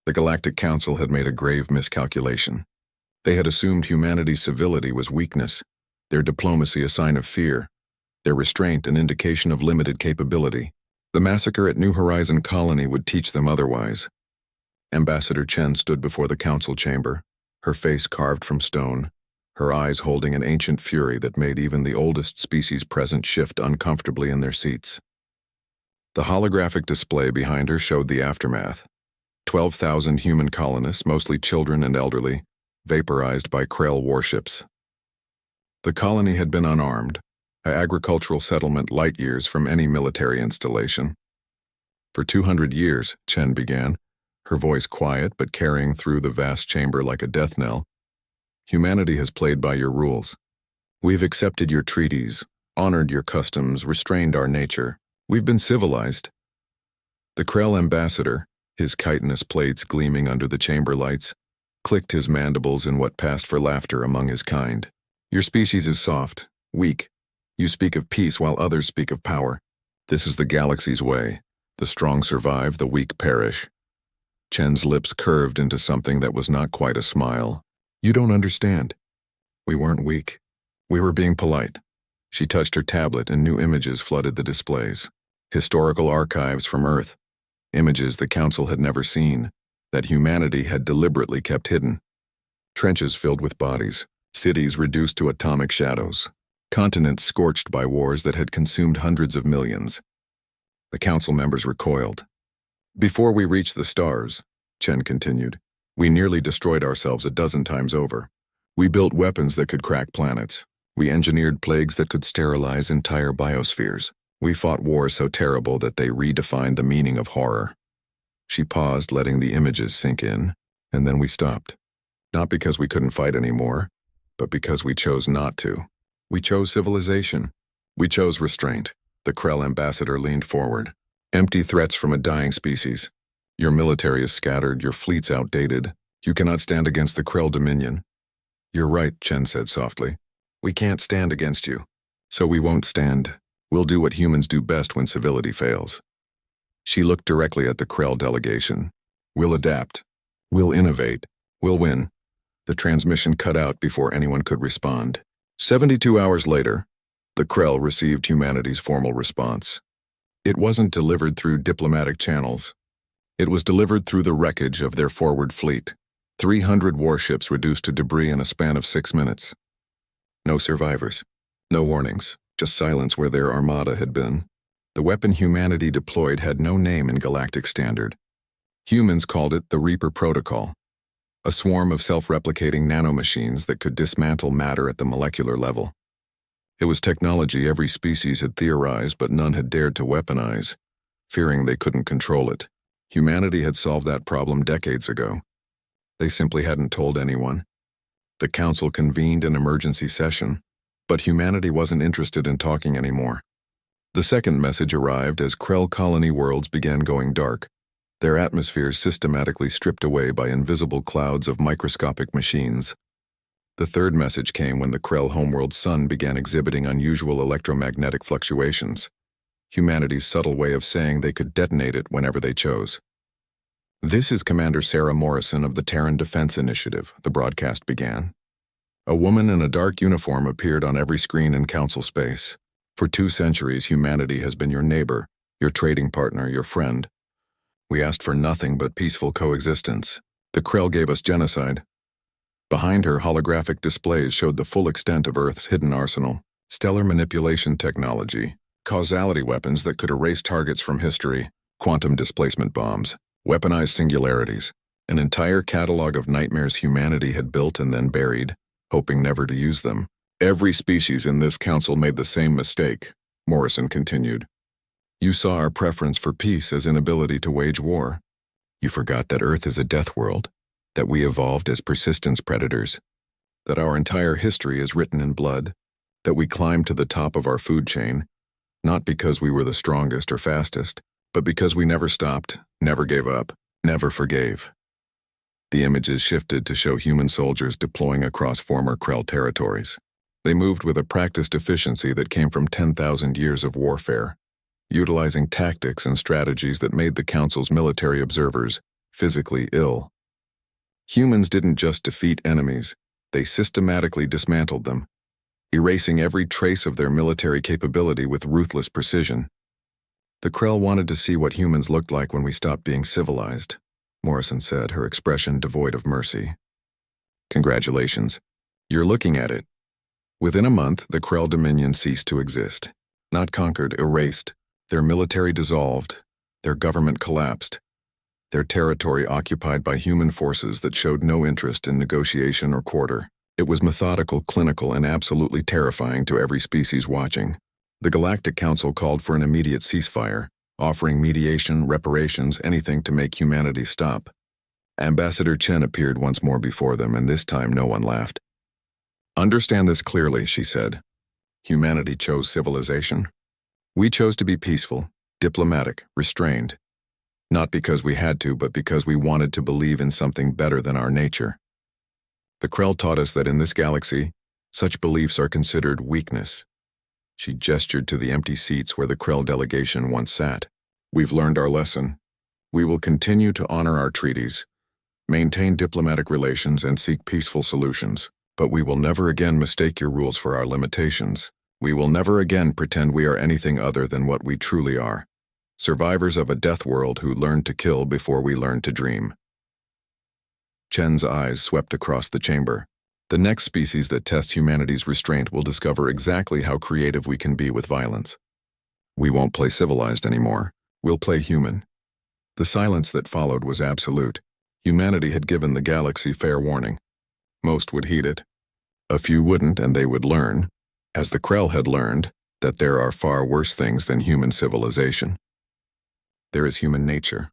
The Galactic Council had made a grave miscalculation. They had assumed humanity's civility was weakness, their diplomacy a sign of fear, their restraint an indication of limited capability. The massacre at New Horizon Colony would teach them otherwise. Ambassador Chen stood before the council chamber, her face carved from stone, her eyes holding an ancient fury that made even the oldest species present shift uncomfortably in their seats. The holographic display behind her showed the aftermath. 12,000 human colonists, mostly children and elderly, vaporized by Krell warships. The colony had been unarmed, an agricultural settlement light years from any military installation. For 200 years, Chen began, her voice quiet but carrying through the vast chamber like a death knell. Humanity has played by your rules. We've accepted your treaties, honored your customs, restrained our nature. We've been civilized. The Krell ambassador, his chitinous plates gleaming under the chamber lights, clicked his mandibles in what passed for laughter among his kind. Your species is soft, weak. You speak of peace while others speak of power. This is the galaxy's way. The strong survive, the weak perish. Chen's lips curved into something that was not quite a smile. You don't understand. We weren't weak. We were being polite. She touched her tablet and new images flooded the displays. Historical archives from Earth. Images the Council had never seen, that humanity had deliberately kept hidden. Trenches filled with bodies, cities reduced to atomic shadows, continents scorched by wars that had consumed hundreds of millions. The Council members recoiled. Before we reached the stars, Chen continued, we nearly destroyed ourselves a dozen times over. We built weapons that could crack planets. We engineered plagues that could sterilize entire biospheres. We fought wars so terrible that they redefined the meaning of horror. She paused, letting the images sink in, and then we stopped. Not because we couldn't fight anymore, but because we chose not to. We chose civilization. We chose restraint. The Krell ambassador leaned forward. Empty threats from a dying species. Your military is scattered, your fleet's outdated. You cannot stand against the Krell dominion. You're right, Chen said softly. We can't stand against you. So we won't stand. We'll do what humans do best when civility fails. She looked directly at the Krell delegation. We'll adapt. We'll innovate. We'll win. The transmission cut out before anyone could respond. 72 hours later, the Krell received humanity's formal response. It wasn't delivered through diplomatic channels. It was delivered through the wreckage of their forward fleet. 300 warships reduced to debris in a span of 6 minutes. No survivors. No warnings. Just silence where their armada had been. The weapon humanity deployed had no name in galactic standard. Humans called it the Reaper Protocol, a swarm of self-replicating nanomachines that could dismantle matter at the molecular level. It was technology every species had theorized but none had dared to weaponize, fearing they couldn't control it. Humanity had solved that problem decades ago. They simply hadn't told anyone. The Council convened an emergency session, but humanity wasn't interested in talking anymore. The second message arrived as Krell colony worlds began going dark, their atmospheres systematically stripped away by invisible clouds of microscopic machines. The third message came when the Krell homeworld sun began exhibiting unusual electromagnetic fluctuations, humanity's subtle way of saying they could detonate it whenever they chose. This is Commander Sarah Morrison of the Terran Defense Initiative, the broadcast began. A woman in a dark uniform appeared on every screen in Council space. For 2 centuries, humanity has been your neighbor, your trading partner, your friend. We asked for nothing but peaceful coexistence. The Krell gave us genocide. Behind her, holographic displays showed the full extent of Earth's hidden arsenal. Stellar manipulation technology, causality weapons that could erase targets from history, quantum displacement bombs, weaponized singularities, an entire catalog of nightmares humanity had built and then buried, hoping never to use them. Every species in this council made the same mistake, Morrison continued. You saw our preference for peace as inability to wage war. You forgot that Earth is a death world, that we evolved as persistence predators, that our entire history is written in blood, that we climbed to the top of our food chain, not because we were the strongest or fastest, but because we never stopped, never gave up, never forgave. The images shifted to show human soldiers deploying across former Krell territories. They moved with a practiced efficiency that came from 10,000 years of warfare, utilizing tactics and strategies that made the Council's military observers physically ill. Humans didn't just defeat enemies, they systematically dismantled them, erasing every trace of their military capability with ruthless precision. The Krell wanted to see what humans looked like when we stopped being civilized, Morrison said, her expression devoid of mercy. Congratulations. You're looking at it. Within a month, the Krell Dominion ceased to exist. Not conquered, erased. Their military dissolved. Their government collapsed. Their territory occupied by human forces that showed no interest in negotiation or quarter. It was methodical, clinical, and absolutely terrifying to every species watching. The Galactic Council called for an immediate ceasefire, offering mediation, reparations, anything to make humanity stop. Ambassador Chen appeared once more before them, and this time no one laughed. Understand this clearly, she said. Humanity chose civilization. We chose to be peaceful, diplomatic, restrained. Not because we had to, but because we wanted to believe in something better than our nature. The Krell taught us that in this galaxy, such beliefs are considered weakness. She gestured to the empty seats where the Krell delegation once sat. We've learned our lesson. We will continue to honor our treaties, maintain diplomatic relations, and seek peaceful solutions. But we will never again mistake your rules for our limitations. We will never again pretend we are anything other than what we truly are. Survivors of a death world who learned to kill before we learned to dream. Chen's eyes swept across the chamber. The next species that tests humanity's restraint will discover exactly how creative we can be with violence. We won't play civilized anymore. We'll play human. The silence that followed was absolute. Humanity had given the galaxy fair warning. Most would heed it. A few wouldn't, and they would learn, as the Krell had learned, that there are far worse things than human civilization. There is human nature.